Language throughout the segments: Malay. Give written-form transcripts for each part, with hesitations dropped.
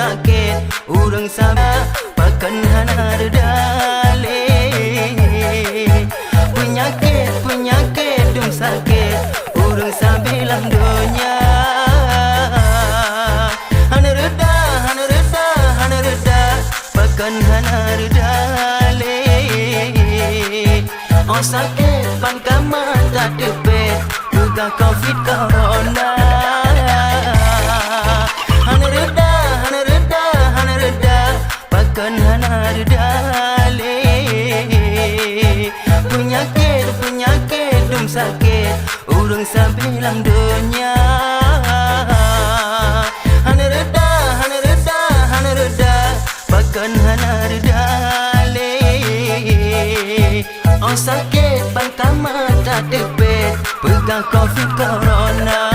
sakit urang Sabe pakan hana redale. Penyakit dum sakit urang Sabe lang dunia. Hana reda pakan hana redale. Oh sakit pan kamar tak depet juga covid corona. Hana reda pakan hana redale. Penyakit dum sakit urang Sabe lang dunia. Hana reda pakan hana redale. Oh sakit pan kamar tak depet pegang covid corona.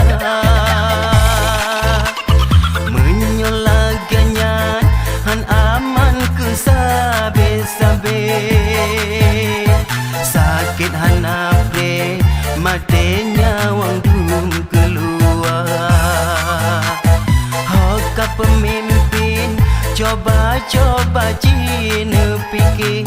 Menyolaganyan han aman ke Sabe sakit han apre matenya wang dum keluar. Hoka pemimpin coba cina pikir